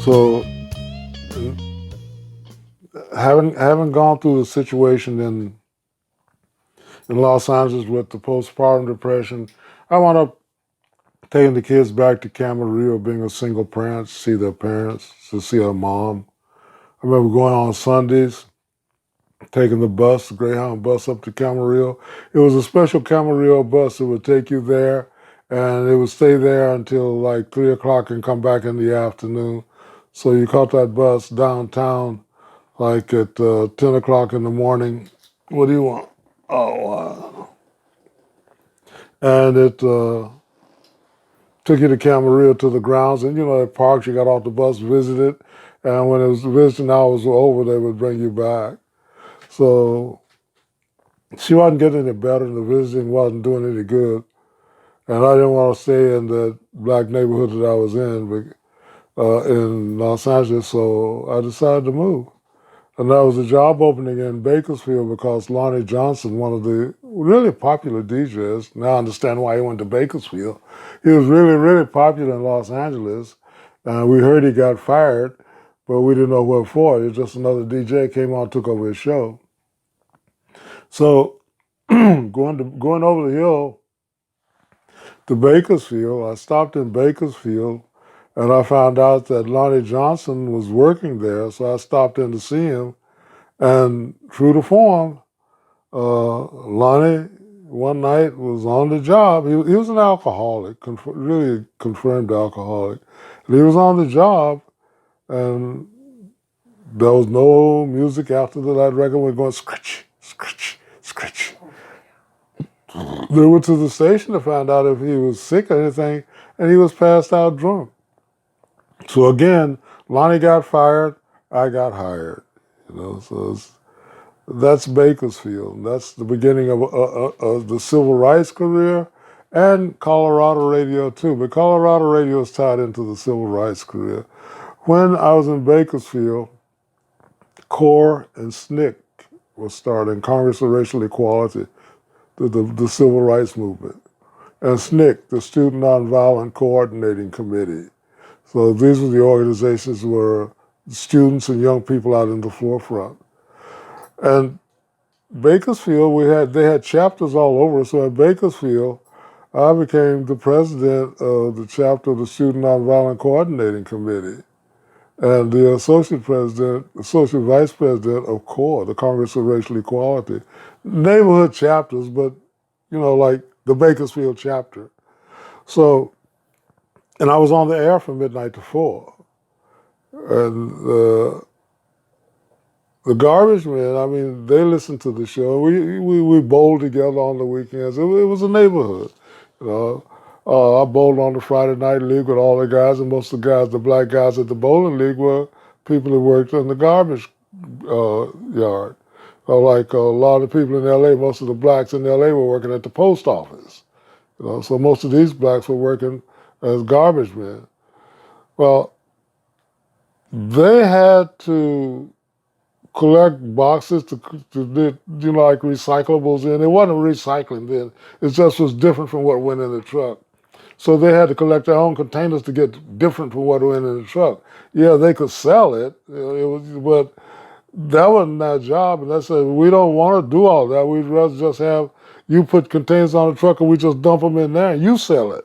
So having gone through the situation in Los Angeles with the postpartum depression, I wound up taking the kids back to Camarillo, being a single parent, to see their parents, to see their mom. I remember going on Sundays, taking the bus, the Greyhound bus up to Camarillo. It was a special Camarillo bus that would take you there, and it would stay there until like 3 o'clock and come back in the afternoon. So you caught that bus downtown like at 10 o'clock in the morning. What do you want? Oh, and it took you to Camarillo to the grounds, and at parks, you got off the bus, visited, and when it was visiting hours were over, they would bring you back. So she wasn't getting any better, and the visiting wasn't doing any good. And I didn't want to stay in the black neighborhood that I was in Los Angeles, so I decided to move. And that was a job opening in Bakersfield because Lonnie Johnson, one of the really popular DJs, now I understand why he went to Bakersfield. He was really, really popular in Los Angeles. And we heard he got fired, but we didn't know what for. It was just another DJ came on and took over his show. So going over the hill to Bakersfield, I stopped in Bakersfield and I found out that Lonnie Johnson was working there. So I stopped in to see him. And true to form, Lonnie one night was on the job. He was an alcoholic, really confirmed alcoholic. And he was on the job, and there was no music after that record. We're going scratch, scratch, scratch. They went to the station to find out if he was sick or anything, and he was passed out drunk. So again, Lonnie got fired, I got hired. So that's Bakersfield. That's the beginning of the civil rights career and Colorado radio too. But Colorado radio is tied into the civil rights career. When I was in Bakersfield, CORE and SNCC were starting, Congress of Racial Equality, the civil rights movement. And SNCC, the Student Nonviolent Coordinating Committee. So these were the organizations where students and young people out in the forefront. And Bakersfield, they had chapters all over. So at Bakersfield, I became the president of the chapter of the Student Nonviolent Coordinating Committee, and the associate vice president of CORE, the Congress of Racial Equality. Neighborhood chapters, but like the Bakersfield chapter. So, and I was on the air from midnight to 4. And the Garbage Men, they listened to the show. We bowled together on the weekends. It was a neighborhood. I bowled on the Friday night league with all the guys, and most of the guys, the black guys at the bowling league, were people who worked in the garbage yard. Like a lot of people in L.A., most of the blacks in L.A. were working at the post office. So most of these blacks were working as garbage men. Well, they had to collect boxes to like recyclables in. It wasn't recycling then. It just was different from what went in the truck. So they had to collect their own containers to get different from what went in the truck. Yeah, they could sell it, but that wasn't their job. And they said, we don't want to do all that. We'd rather just have you put containers on the truck and we just dump them in there and you sell it.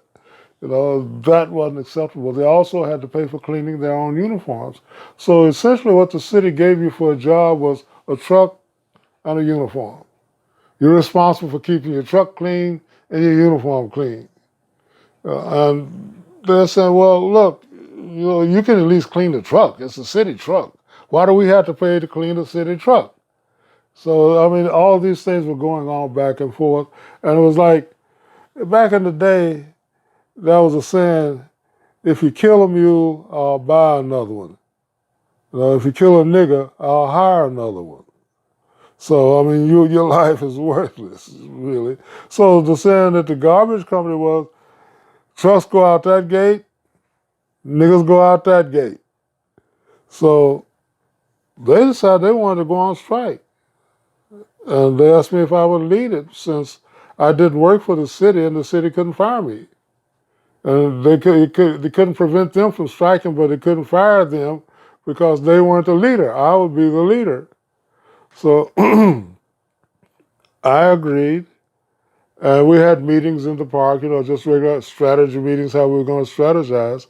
That wasn't acceptable. They also had to pay for cleaning their own uniforms. So essentially what the city gave you for a job was a truck and a uniform. You're responsible for keeping your truck clean and your uniform clean. And they're saying, well, look, you can at least clean the truck. It's a city truck. Why do we have to pay to clean a city truck? So, all these things were going on back and forth. And it was like, back in the day, there was a saying, if you kill a mule, I'll buy another one. If you kill a nigger, I'll hire another one. So, your life is worthless, really. So the saying that the garbage company was, trucks go out that gate, niggas go out that gate. So they decided they wanted to go on strike. And they asked me if I would lead it since I didn't work for the city and the city couldn't fire me. And they couldn't prevent them from striking, but they couldn't fire them because they weren't the leader. I would be the leader. So I agreed. And we had meetings in the park, just regular strategy meetings, how we were going to strategize.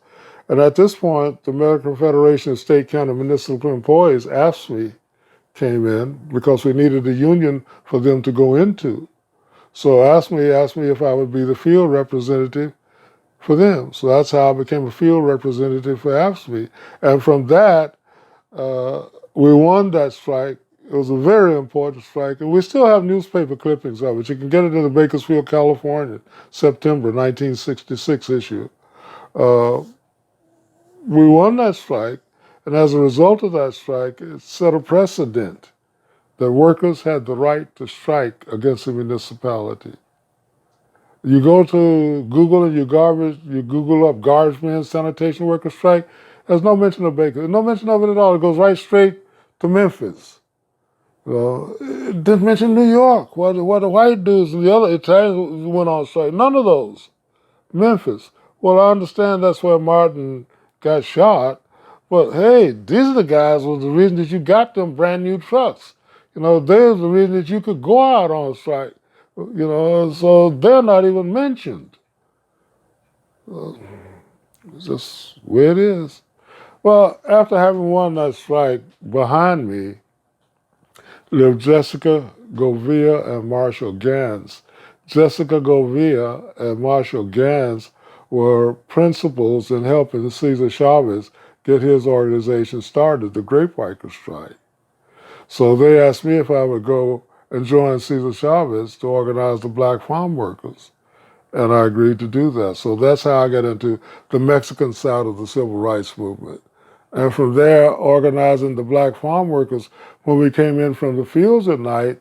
And at this point, the American Federation of State, County, Municipal Employees, AFSCME, came in because we needed a union for them to go into. So AFSCME asked me if I would be the field representative for them. So that's how I became a field representative for AFSCME. And from that, we won that strike. It was a very important strike, and we still have newspaper clippings of it. You can get it in the Bakersfield, California, September 1966 issue. Uh, we won that strike, and as a result of that strike, it set a precedent that workers had the right to strike against the municipality. You go to Google and you Google up garbage men sanitation worker strike. There's no mention of Baker. No mention of it at all. It goes right straight to Memphis. It didn't mention New York. What the white dudes and the other Italians went on strike. None of those. Memphis. Well, I understand that's where Martin got shot, but hey, these are the guys was the reason that you got them brand new trucks. They're the reason that you could go out on strike. So they're not even mentioned. It's just where it is. Well, after having won that strike, behind me lived Jessica Govia and Marshall Gans. Jessica Govia and Marshall Gans were principals in helping Cesar Chavez get his organization started, the Grape Bikers Strike. So they asked me if I would go and join Cesar Chavez to organize the Black Farm Workers. And I agreed to do that. So that's how I got into the Mexican side of the civil rights movement. And from there, organizing the Black Farm Workers, when we came in from the fields at night,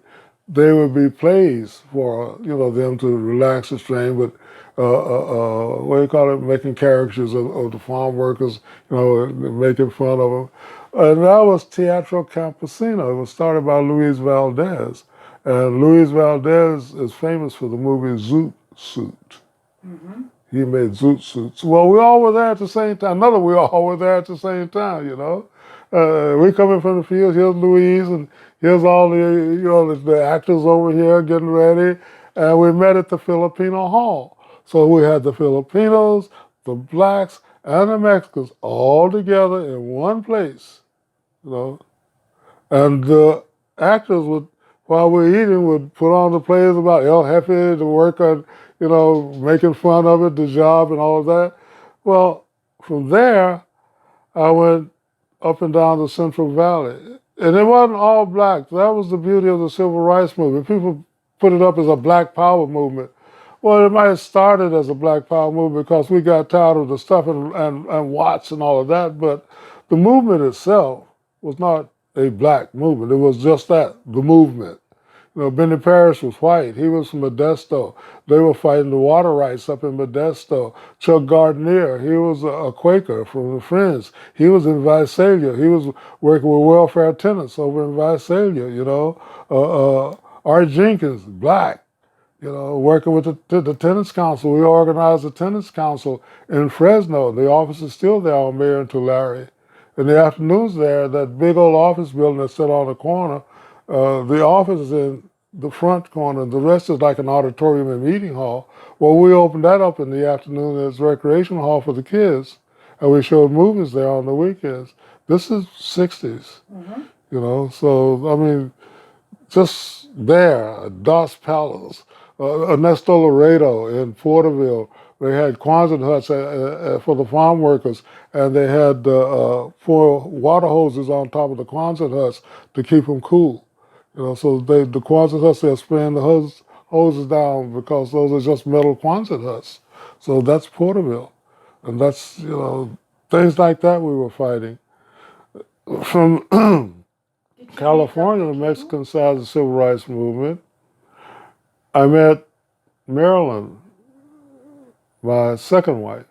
there would be plays for them to relax the strain, but what do you call it, making caricatures of the farm workers, making fun of them. And that was Teatro Campesino. It was started by Luis Valdez. And Luis Valdez is famous for the movie Zoot Suit. Mm-hmm. He made Zoot Suits. Well, we all were there at the same time. We all were there at the same time, we coming from the field, here's Louise, and here's all the actors over here getting ready. And we met at the Filipino Hall. So we had the Filipinos, the blacks, and the Mexicans all together in one place, And the actors would, while we're eating, would put on the plays about El Jefe, the work on, making fun of it, the job and all of that. Well, from there, I went up and down the Central Valley. And it wasn't all black. That was the beauty of the civil rights movement. People put it up as a black power movement. Well, it might have started as a black power movement because we got tired of the stuff and Watts and all of that, but the movement itself was not a black movement. It was just that, the movement. Benny Parrish was white. He was from Modesto. They were fighting the water rights up in Modesto. Chuck Gardner, he was a Quaker from the Friends. He was in Visalia. He was working with welfare tenants over in Visalia, Art Jenkins, black, working with the Tenants Council. We organized the Tenants Council in Fresno. The office is still there on Mayor and Tulare. In the afternoons there, that big old office building that's set on the corner, the office is in the front corner. The rest is like an auditorium and meeting hall. Well, we opened that up in the afternoon as recreation hall for the kids, and we showed movies there on the weekends. This is 60s, so, I mean, just there, Dos Palos, Ernesto Laredo in Porterville. They had Quonset huts for the farm workers, and they had 4 water hoses on top of the Quonset huts to keep them cool. So the Quonset huts, they're spraying the hoses down because those are just metal Quonset huts. So that's Porterville. And that's, things like that we were fighting. From California, the Mexican side of the civil rights movement, I met Marilyn, my second wife.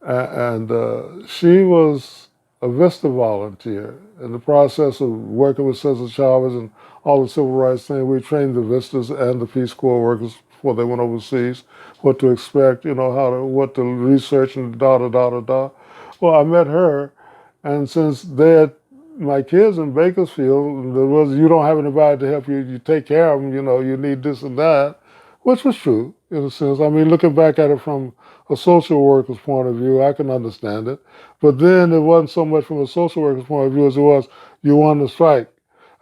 And she was a VISTA volunteer. In the process of working with Cesar Chavez and all the civil rights things, we trained the VISTAs and the Peace Corps workers before they went overseas, what to expect, what to research and da da da da da. Well, I met her, and since they had my kids in Bakersfield, there was you don't have anybody to help you. You take care of them. You need this and that, which was true in a sense. I mean, looking back at it from a social worker's point of view, I can understand it. But then it wasn't so much from a social worker's point of view as it was you wanted to strike.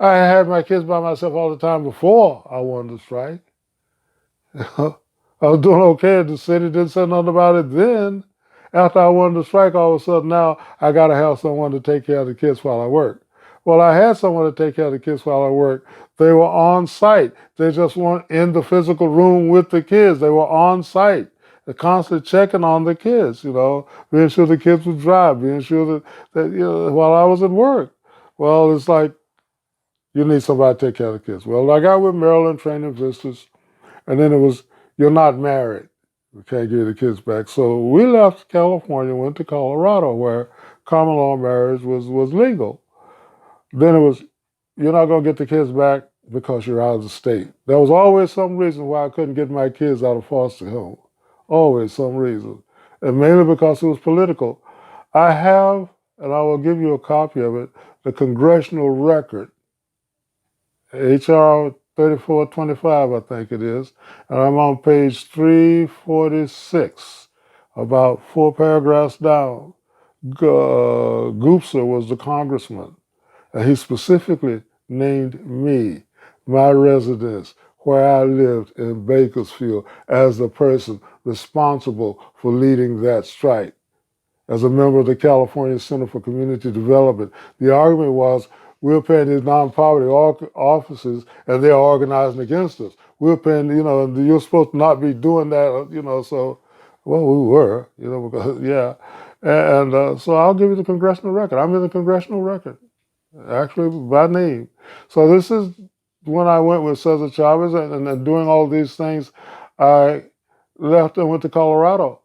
I had my kids by myself all the time before I wanted to strike. I was doing okay in the city, didn't say nothing about it then. After I wanted to strike, all of a sudden now I got to have someone to take care of the kids while I work. Well, I had someone to take care of the kids while I work. They were on site. They just weren't in the physical room with the kids. They were on site. They're constantly checking on the kids, being sure the kids would drive, being sure that while I was at work. Well, it's like you need somebody to take care of the kids. Well, I got with Maryland Training Vistas, and then it was, you're not married. We can't give the kids back. So we left California, went to Colorado, where common law marriage was legal. Then it was, you're not going to get the kids back because you're out of the state. There was always some reason why I couldn't get my kids out of foster home. Always some reason. And mainly because it was political. I have, and I will give you a copy of it, the congressional record, H.R. 3425, I think it is, and I'm on page 346, about 4 paragraphs down. Goopser was the congressman, and he specifically named me, my residence, where I lived in Bakersfield, as the person responsible for leading that strike. As a member of the California Center for Community Development, the argument was, we're paying these non-poverty offices, and they're organizing against us. We're paying, and you're supposed to not be doing that, so, well, we were, because, yeah. And so I'll give you the congressional record. I'm in the congressional record, actually, by name. So this is when I went with Cesar Chavez, and doing all these things, I left and went to Colorado.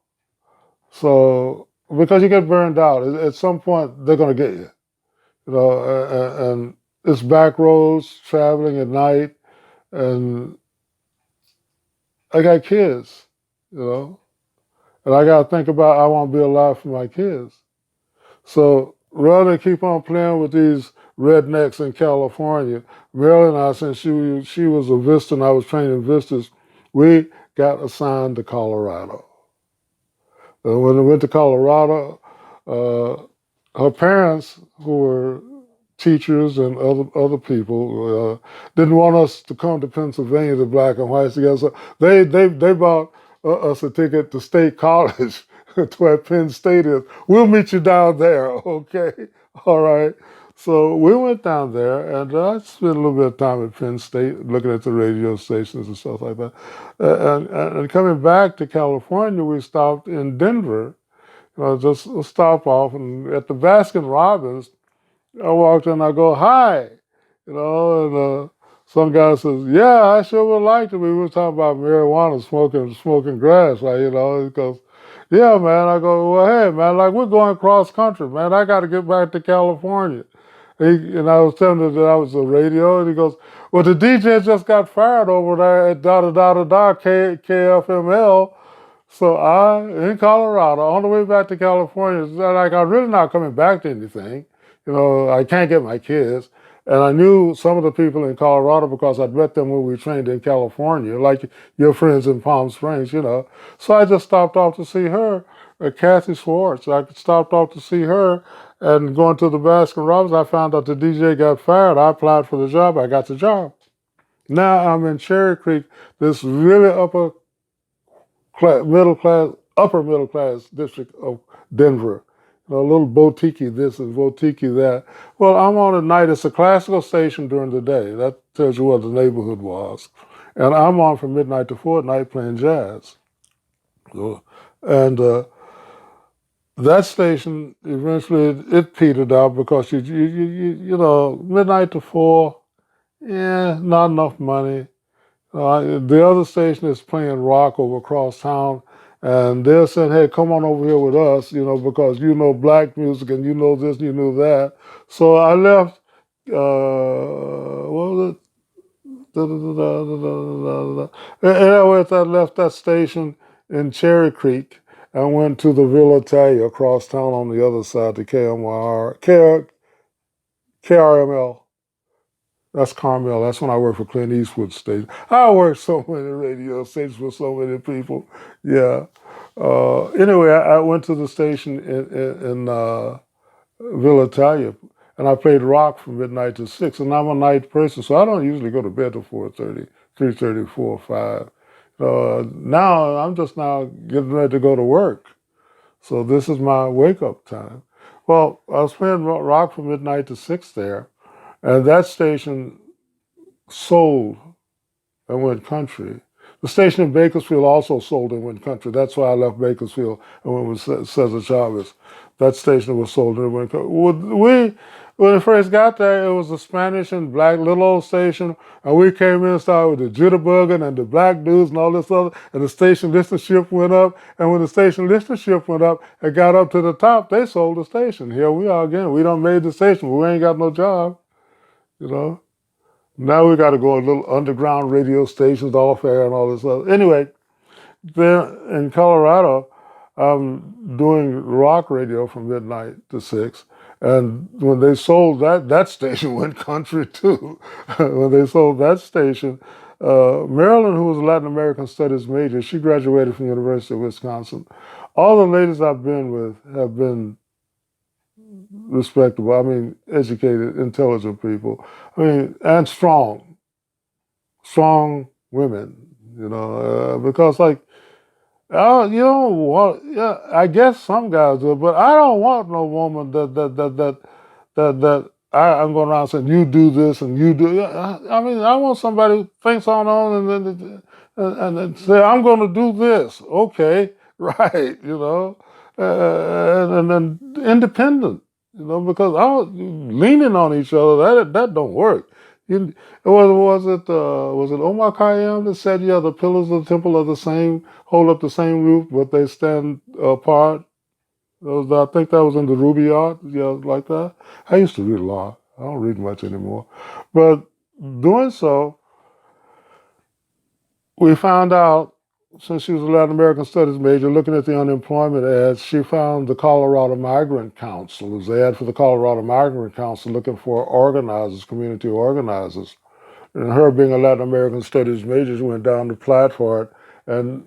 So, because you get burned out, at some point, they're going to get you. And it's back roads, traveling at night, and I got kids, and I got to think about I want to be alive for my kids. So rather than keep on playing with these rednecks in California, Marilyn and I, since she was a Vista and I was training Vistas, we got assigned to Colorado. And when we went to Colorado, her parents, who were teachers and other people, didn't want us to come to Pennsylvania, the black and whites together. So they bought us a ticket to State College, to where Penn State is. We'll meet you down there, okay? All right. So we went down there, and I spent a little bit of time at Penn State, looking at the radio stations and stuff like that. And coming back to California, we stopped in Denver, just a stop off, and at the Baskin Robbins, I walked in, I go, hi, and some guy says, yeah, I sure would like to. We were talking about marijuana, smoking grass, like, he goes, yeah, man. I go, well, hey, man, like, we're going cross country, man. I got to get back to California. And I was telling him that I was a radio, and he goes, well, the DJ just got fired over there at KFML. So in Colorado, on the way back to California, like, I'm really not coming back to anything. I can't get my kids. And I knew some of the people in Colorado because I'd met them when we trained in California, like your friends in Palm Springs, So I just stopped off to see her, Kathy Swartz. I stopped off to see her, and going to the Baskin Robbins, I found out the DJ got fired. I applied for the job. I got the job. Now I'm in Cherry Creek, this really upper middle class district of Denver. A little boutique this and boutique that. Well, I'm on at night. It's a classical station during the day. That tells you what the neighborhood was. And I'm on from midnight to 4 at night playing jazz. And that station, eventually, it petered out because, midnight to 4, not enough money. The other station is playing rock over across town. And they're saying, hey, come on over here with us, because black music and this and that. So I left, Da, da, da, da, da, da, da. And I left that station in Cherry Creek and went to the Villa Italia across town on the other side to KRML. That's Carmel. That's when I worked for Clint Eastwood station. I worked so many radio stations for so many people. Yeah. Anyway, I went to the station in Villa Italia, and I played rock from midnight to 6. And I'm a night person, so I don't usually go to bed till 4:30, 3:30, 4, 5. Now I'm just now getting ready to go to work. So this is my wake up time. Well, I was playing rock from midnight to 6 there, and that station sold and went country. The station in Bakersfield also sold and went country. That's why I left Bakersfield and went with Cesar Chavez. That station was sold and went country. When we first got there, it was a Spanish and black little old station, and we came in and started with the jitterbugging and the black dudes and all this other, and the station listenership went up, and when the station listenership went up and got up to the top, they sold the station. Here we are again. We done made the station, but we ain't got no job, you know. Now we got to go to little underground radio stations off air and all this other. Anyway, then in Colorado, I'm doing rock radio from midnight to 6. And when they sold that station went country too. When they sold that station, Marilyn, who was a Latin American Studies major, she graduated from the University of Wisconsin. All the ladies I've been with have been respectable. I mean, educated, intelligent people. I mean, and strong women. Because like, you don't want. Yeah, I guess some guys do, but I don't want no woman that I'm going around saying you do this and you do. I mean, I want somebody who thinks on and say I'm going to do this. Okay, right? And then independent. Because leaning on each other that don't work. Was it Omar Khayyam that said, "Yeah, the pillars of the temple are the same, hold up the same roof, but they stand apart"? I think that was in the Rubaiyat, yeah, like that. I used to read a lot. I don't read much anymore, but doing so, we found out, since she was a Latin American Studies major, looking at the unemployment ads, she found the Colorado Migrant Council. It was an ad for the Colorado Migrant Council looking for organizers, community organizers. And her being a Latin American Studies major, she went down the plat for it, and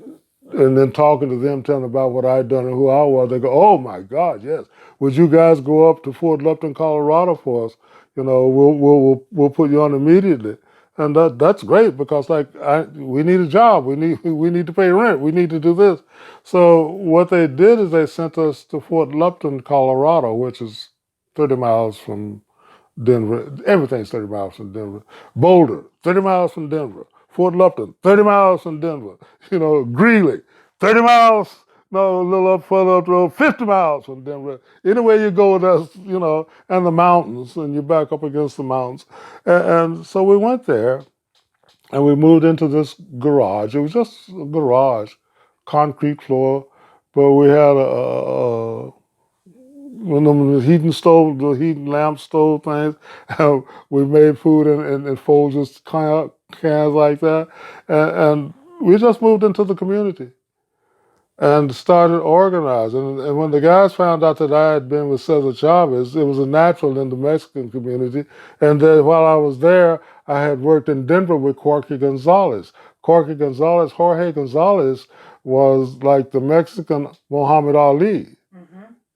then talking to them, telling them about what I'd done and who I was, they go, "Oh my God, yes! Would you guys go up to Fort Lupton, Colorado for us? We'll put you on immediately." And that's great because we need a job, we need to pay rent, we need to do this. So what they did is they sent us to Fort Lupton, Colorado, which is 30 miles from Denver. Everything's 30 miles from Denver. Boulder, 30 miles from Denver. Fort Lupton, 30 miles from Denver. Greeley, 30 miles, no, a little up further up the road, 50 miles from Denver. Anywhere you go, and the mountains, and you're back up against the mountains. And so we went there, and we moved into this garage. It was just a garage, concrete floor, but we had the heating lamp stove things. We made food in Folgers cans like that, and we just moved into the community and started organizing. And when the guys found out that I had been with Cesar Chavez, it was a natural in the Mexican community. And then while I was there, I had worked in Denver with Jorge Gonzalez. Jorge Gonzalez was like the Mexican Muhammad Ali,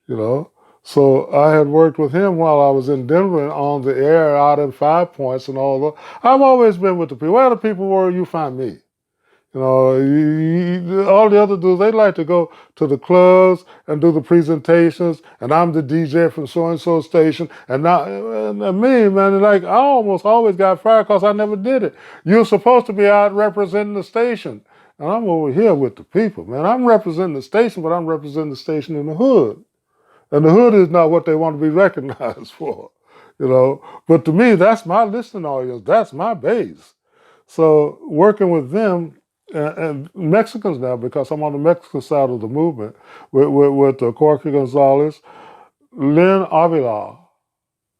you know. So I had worked with him while I was in Denver and on the air out in 5 Points and all that. I've always been with the people. Where the people were, you find me. All the other dudes, they like to go to the clubs and do the presentations, and I'm the DJ from so-and-so station. And now, and me, man, I almost always got fired because I never did it. You're supposed to be out representing the station. And I'm over here with the people, man. I'm representing the station, but I'm representing the station in the hood. And the hood is not what they want to be recognized for, But to me, that's my listening audience. That's my base. So working with them, and Mexicans now, because I'm on the Mexican side of the movement, with Jorge Gonzalez. Lynn Avila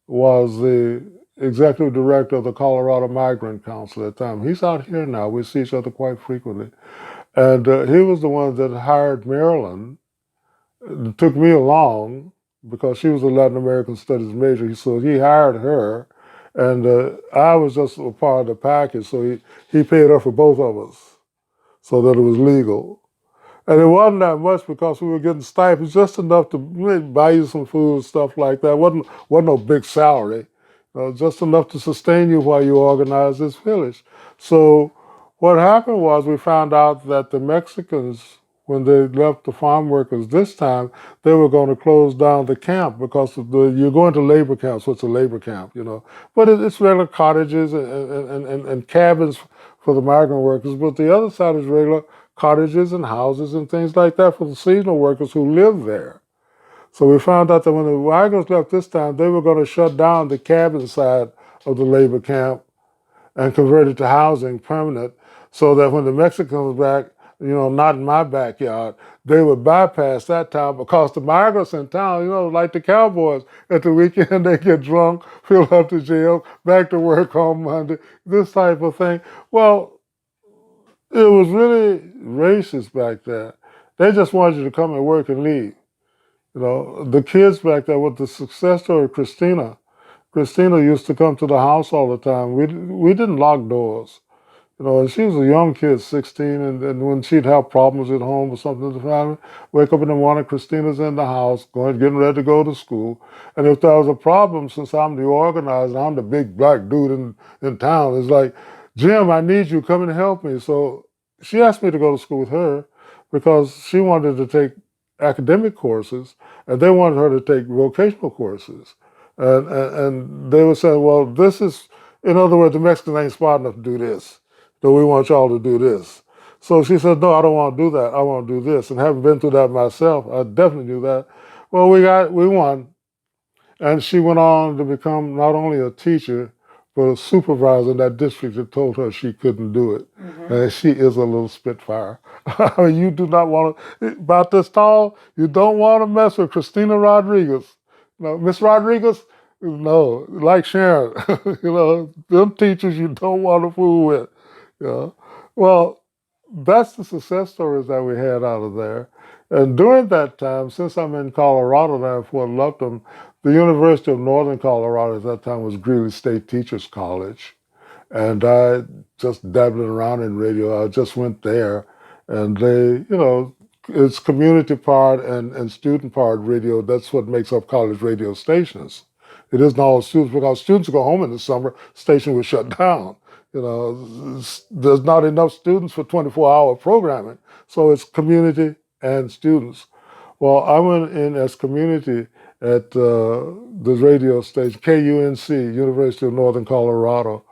was the executive director of the Colorado Migrant Council at the time. He's out here now. We see each other quite frequently. And he was the one that hired Marilyn, took me along because she was a Latin American Studies major. So he hired her, and I was just a part of the package. So he paid her for both of us so that it was legal. And it wasn't that much because we were getting stipends, just enough to buy you some food and stuff like that. wasn't no big salary, just enough to sustain you while you organized this village. So what happened was we found out that the Mexicans, when they left the farm workers this time, they were going to close down the camp because you're going to labor camp, so it's a labor camp, But it's regular cottages and cabins for the migrant workers, but the other side is regular cottages and houses and things like that for the seasonal workers who live there. So we found out that when the migrants left this time, they were going to shut down the cabin side of the labor camp and convert it to housing permanent, so that when the Mexicans back, not in my backyard, they would bypass that town because the migrants in town, like the cowboys, at the weekend they get drunk, fill up the jail, back to work on Monday, this type of thing. Well, it was really racist back then. They just wanted you to come and work and leave. The kids back there with the success story, Christina used to come to the house all the time. We didn't lock doors. And she was a young kid, 16, and when she'd have problems at home or something with the family, wake up in the morning, Christina's in the house, getting ready to go to school. And if there was a problem, since I'm the organizer, I'm the big black dude in town, it's like, Jim, I need you, come and help me. So she asked me to go to school with her because she wanted to take academic courses, and they wanted her to take vocational courses. And they would say, well, this is, in other words, the Mexicans ain't smart enough to do this. So we want y'all to do this. So she said, no, I don't want to do that. I want to do this. And having been through that myself, I definitely do that. Well, we won. And she went on to become not only a teacher, but a supervisor in that district that told her she couldn't do it. Mm-hmm. And she is a little spitfire. You do not want to, about this tall, you don't want to mess with Christina Rodriguez. No, Miss Rodriguez, no, like Sharon, them teachers you don't want to fool with. Well, that's the success stories that we had out of there. And during that time, since I'm in Colorado now in Fort Lupton, the University of Northern Colorado at that time was Greeley State Teachers College. And I just dabbling around in radio. I just went there, and they, it's community part and student part radio. That's what makes up college radio stations. It isn't all students, because students go home in the summer, station was shut down. There's not enough students for 24-hour programming. So it's community and students. Well, I went in as community at the radio station, KUNC, University of Northern Colorado.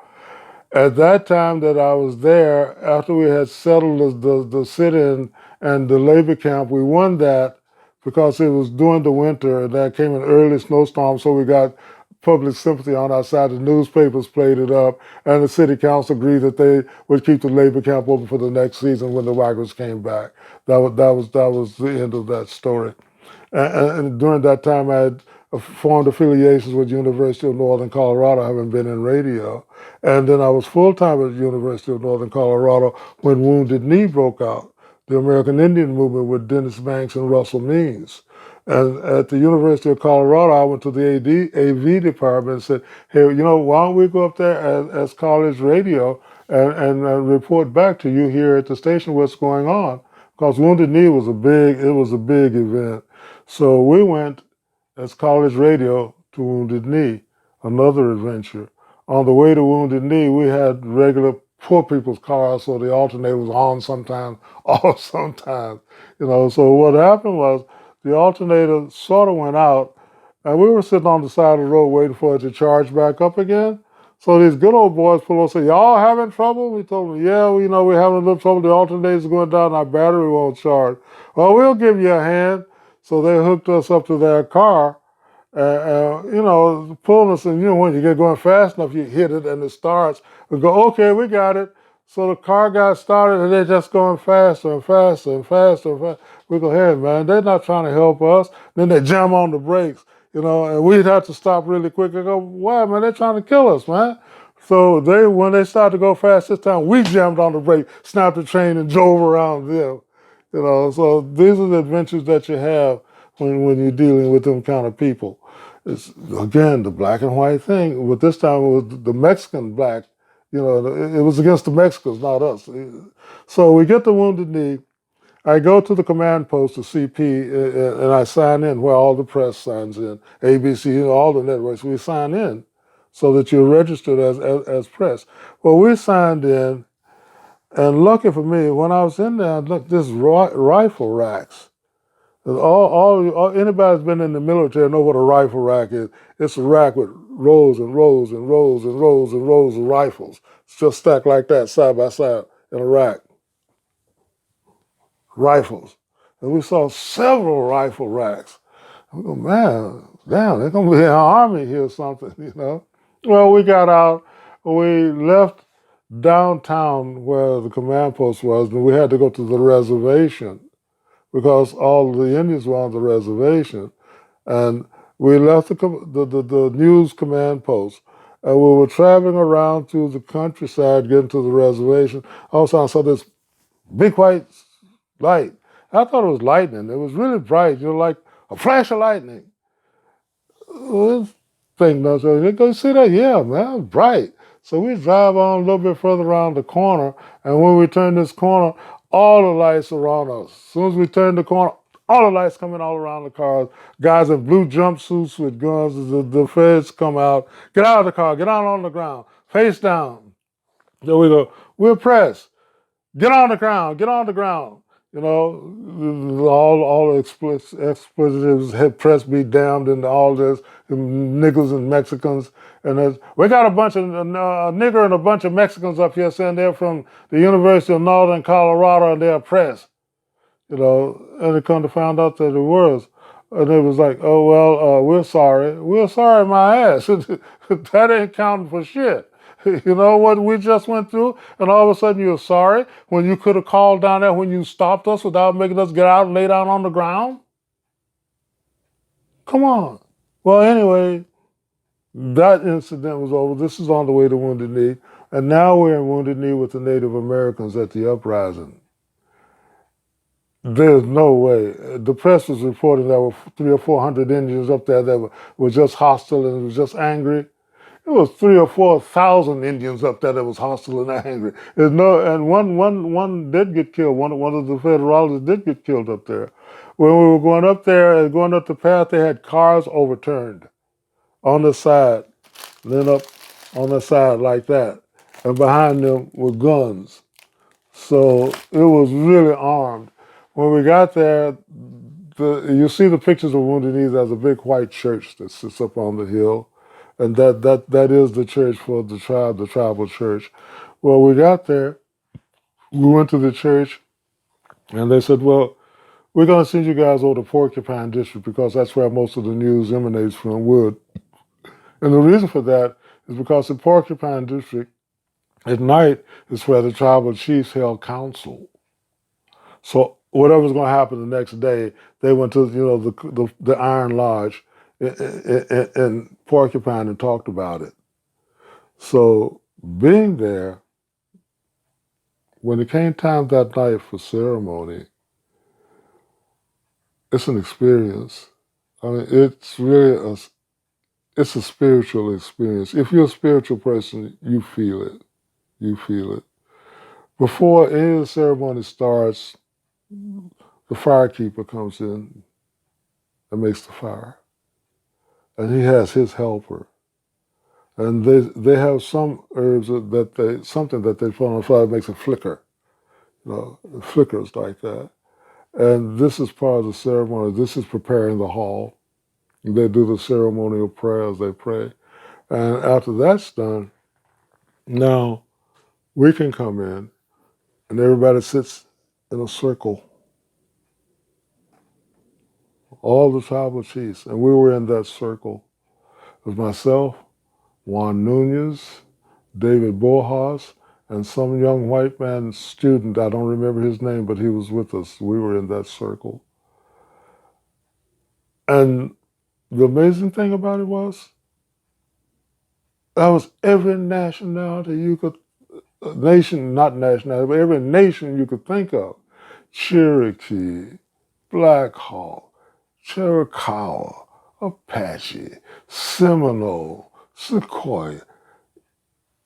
At that time that I was there, after we had settled the sit-in and the labor camp, we won that because it was during the winter, and that came an early snowstorm, so we got public sympathy on our side. The newspapers played it up, and the city council agreed that they would keep the labor camp open for the next season when the migrants came back. That was the end of that story. And during that time, I had formed affiliations with University of Northern Colorado, having been in radio. And then I was full-time at University of Northern Colorado when Wounded Knee broke out, the American Indian movement with Dennis Banks and Russell Means. And at the University of Colorado, I went to the AV department and said, hey, why don't we go up there as college radio and report back to you here at the station what's going on? Because Wounded Knee was a big event. So we went as college radio to Wounded Knee, another adventure. On the way to Wounded Knee, we had regular poor people's cars, so the alternator was on sometimes, off sometimes. So what happened was the alternator sort of went out, and we were sitting on the side of the road waiting for it to charge back up again. So these good old boys pull up and say, y'all having trouble? We told them, yeah, we're having a little trouble. The alternator's going down, our battery won't charge. Well, we'll give you a hand. So they hooked us up to their car, pulling us, and when you get going fast enough, you hit it and it starts. We go, okay, we got it. So the car got started, and they're just going faster and faster and faster and faster. We go, hey, man, they're not trying to help us. Then they jam on the brakes. and we'd have to stop really quick and go, why, man, they're trying to kill us, man. So when they started to go fast this time, we jammed on the brake, snapped the train, and drove around them. So these are the adventures that you have when you're dealing with them kind of people. It's, again, the black and white thing, but this time it was the Mexican black. It was against the Mexicans, not us. So we get the Wounded Knee. I go to the command post, the CP, and I sign in where all the press signs in, ABC, all the networks. We sign in so that you're registered as press. Well, we signed in, and lucky for me, when I was in there, I looked this rifle racks. Anybody that's been in the military know what a rifle rack is. It's a rack with rows and rows and rows and rows and rows of rifles. It's just stacked like that, side by side, in a rack. Rifles. And we saw several rifle racks. We go, man, damn, there's going to be an army here or something. Well, we got out. We left downtown where the command post was, and we had to go to the reservation because all the Indians were on the reservation. And we left the news command post, and we were traveling around through the countryside, getting to the reservation. All of a sudden, I saw this big white light. I thought it was lightning. It was really bright, like a flash of lightning. This thing does. You go see that? Yeah, man, bright. So we drive on a little bit further around the corner, and when we turn this corner, all the lights around us. As soon as we turn the corner, all the lights coming all around the cars. Guys in blue jumpsuits with guns. The feds come out. Get out of the car. Get out on the ground. Face down. There we go. We're pressed. Get on the ground. Get on the ground. All the expletives, head press be damned, and all this, and niggers and Mexicans. And we got a bunch of a nigger and a bunch of Mexicans up here saying they're from the University of Northern Colorado and they're oppressed. And it come to find out that it was. And it was like, oh, well, we're sorry. We're sorry, my ass. That ain't counting for shit. You know what we just went through? And all of a sudden you're sorry when you could have called down there when you stopped us without making us get out and lay down on the ground? Come on. Well, anyway, that incident was over. This is on the way to Wounded Knee. And now we're in Wounded Knee with the Native Americans at the uprising. There's no way. The press was reporting there were 300 or 400 Indians up there that were just hostile and were just angry. It was 3,000 or 4,000 Indians up there that was hostile and angry. And one did get killed. One of the Federales did get killed up there. When we were going up there and going up the path, they had cars overturned on the side, then up on the side like that, and behind them were guns. So it was really armed. When we got there, you see the pictures of Wounded Knee. There's a big white church that sits up on the hill. And that is the church for the tribe, the tribal church. Well, we got there, we went to the church, and they said, well, we're going to send you guys over to Porcupine District because that's where most of the news emanates from, Wood. And the reason for that is because in Porcupine District, at night is where the tribal chiefs held council. So whatever's going to happen the next day, they went to the Iron Lodge in Porcupine and talked about it. So being there, when it came time that night for ceremony, it's an experience. I mean, it's really it's a spiritual experience. If you're a spiritual person, you feel it. You feel it. Before any of the ceremony starts, the firekeeper comes in and makes the fire. And he has his helper. And they have some herbs something that they put on the fire that makes it flicker. It flickers like that. And this is part of the ceremony. This is preparing the hall. They do the ceremonial prayers, they pray. And after that's done, now we can come in and everybody sits in a circle. All the tribal chiefs. And we were in that circle. It was myself, Juan Nunez, David Bojas, and some young white man student. I don't remember his name, but he was with us. We were in that circle. And the amazing thing about it was that was every nationality you could, nation, not nationality, but every nation you could think of. Cherokee, Black Hawk, Chiricahua, Apache, Seminole, Sequoia.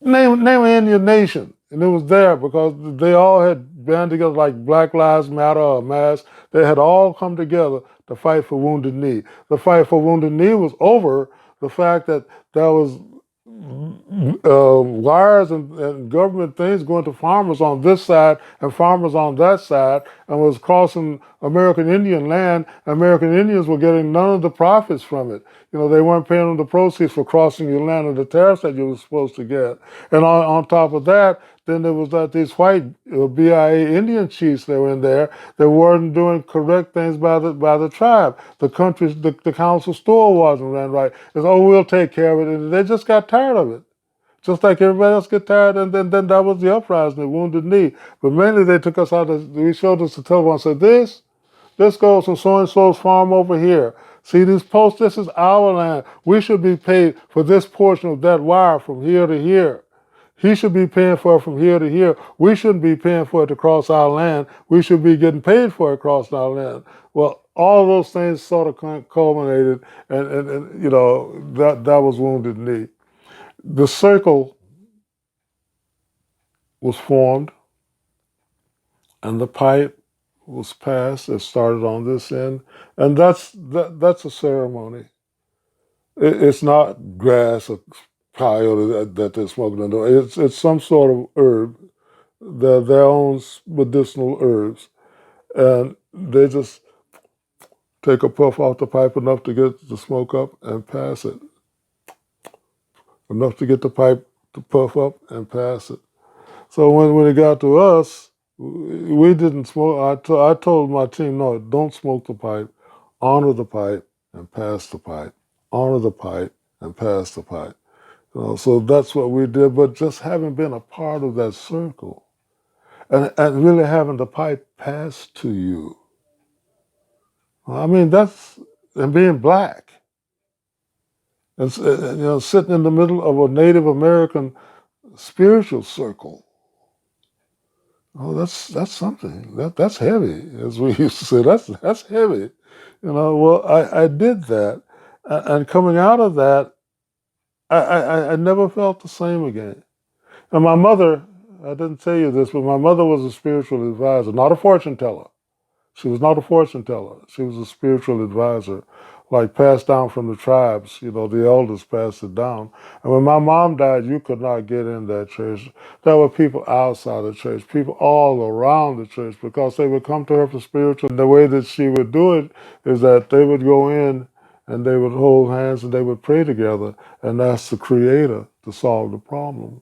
Name an Indian nation. And it was there because they all had band together like Black Lives Matter or Mass. They had all come together to fight for Wounded Knee. The fight for Wounded Knee was over the fact that there was wires and government things going to farmers on this side and farmers on that side, and was crossing American Indian land. American Indians were getting none of the profits from it. You know, they weren't paying them the proceeds for crossing your land and the tariffs that you were supposed to get. And on top of that, then there was that these white BIA Indian chiefs that were in there that weren't doing correct things by the tribe. The council store wasn't ran right. It's, oh, we'll take care of it. And they just got tired of it. Just like everybody else get tired, and then that was the uprising, the Wounded Knee. But mainly they took us out, we showed us the telephone and said, this goes from so-and-so's farm over here. See these posts, this is our land. We should be paid for this portion of that wire from here to here. He should be paying for it from here to here. We shouldn't be paying for it to cross our land. We should be getting paid for it across our land. Well, all those things sort of culminated, and you know, that was Wounded Knee. The circle was formed, and the pipe was passed. It started on this end, and that's a ceremony. It's not grass or peyote that they're smoking under. It's some sort of herb. They're their own medicinal herbs, and they just take a puff off the pipe enough to get the smoke up and pass it. Enough to get the pipe to puff up and pass it. So when it got to us, we didn't smoke. I told my team, no, don't smoke the pipe. Honor the pipe and pass the pipe. Honor the pipe and pass the pipe. You know, so that's what we did. But just having been a part of that circle and really having the pipe passed to you, I mean, and being black. And you know, sitting in the middle of a Native American spiritual circle. Oh, that's something. That's heavy, as we used to say. That's heavy. You know. Well, I did that, and coming out of that, I never felt the same again. And my mother, I didn't tell you this, but my mother was a spiritual advisor, not a fortune teller. She was not a fortune teller. She was a spiritual advisor, like passed down from the tribes. You know, the elders passed it down. And when my mom died, you could not get in that church. There were people outside the church, people all around the church, because they would come to her for spiritual. And the way that she would do it is that they would go in and they would hold hands and they would pray together and ask the Creator to solve the problem.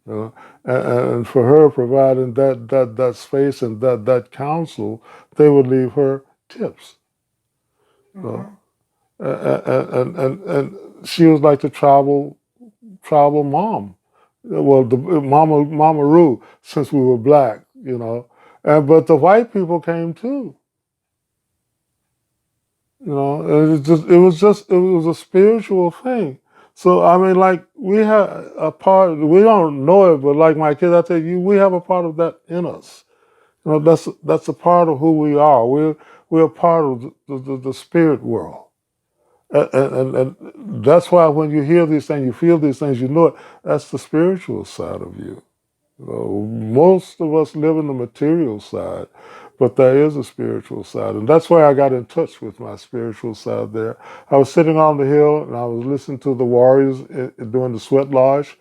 You know? And for her providing that space and that counsel, they would leave her tips. You know? And she was like the tribal mom. Well, the Mama Ru, since we were black, you know. But the white people came too. You know, it was a spiritual thing. So I mean, like we have a part. We don't know it, but like my kids, I tell you, we have a part of that in us. You know, that's a part of who we are. We're a part of the spirit world, and that's why when you hear these things, you feel these things, you know it. That's the spiritual side of you. You know, most of us live in the material side, but there is a spiritual side. And that's why I got in touch with my spiritual side there. I was sitting on the hill and I was listening to the warriors doing the sweat lodge.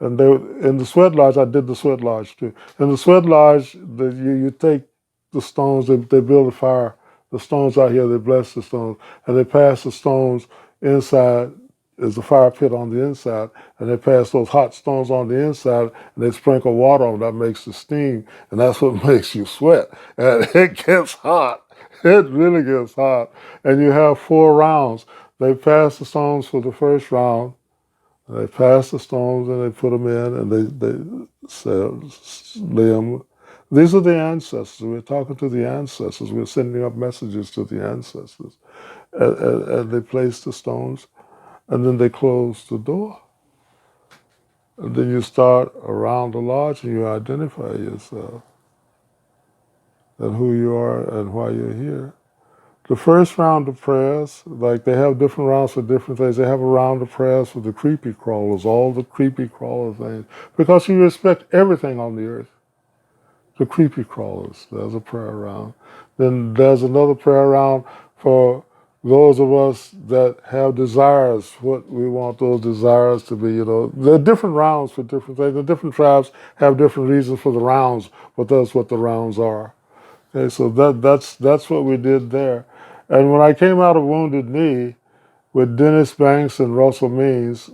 And in the sweat lodge, I did the sweat lodge too. In the sweat lodge, you take the stones, they build a fire. The stones out here, they bless the stones. And they pass the stones inside. There's a fire pit on the inside, and they pass those hot stones on the inside, and they sprinkle water on that makes the steam, and that's what makes you sweat. And it gets hot. It really gets hot. And you have 4 rounds. They pass the stones for the first round. They pass the stones, and they put them in, and lay them. These are the ancestors. We're talking to the ancestors. We're sending up messages to the ancestors. and they placed the stones, and then they closed the door. And then you start around the lodge and you identify yourself and who you are and why you're here. The first round of prayers, like they have different rounds for different things. They have a round of prayers for the creepy crawlers, all the creepy crawler things, because you respect everything on the earth. The creepy crawlers, there's a prayer round. Then there's another prayer round for those of us that have desires, what we want those desires to be. There are different rounds for different things. The different tribes have different reasons for the rounds, but that's what the rounds are. Okay, so that's what we did there. And when I came out of Wounded Knee with Dennis Banks and Russell Means,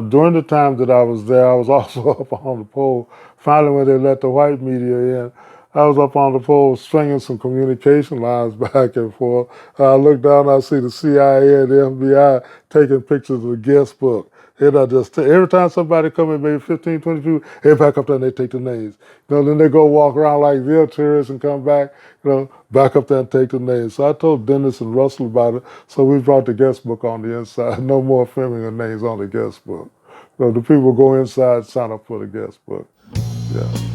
during the time that I was there, I was also up on the pole. Finally, when they let the white media in, I was up on the pole stringing some communication lines back and forth. I look down, I see the CIA and the FBI taking pictures of the guest book. And I just, every time somebody come in, maybe 15, 20 people, they back up there and they take the names. Then they go walk around like they're tourists and come back, back up there and take the names. So I told Dennis and Russell about it. So we brought the guest book on the inside. No more filming of names on the guest book. The people go inside, sign up for the guest book. Yeah.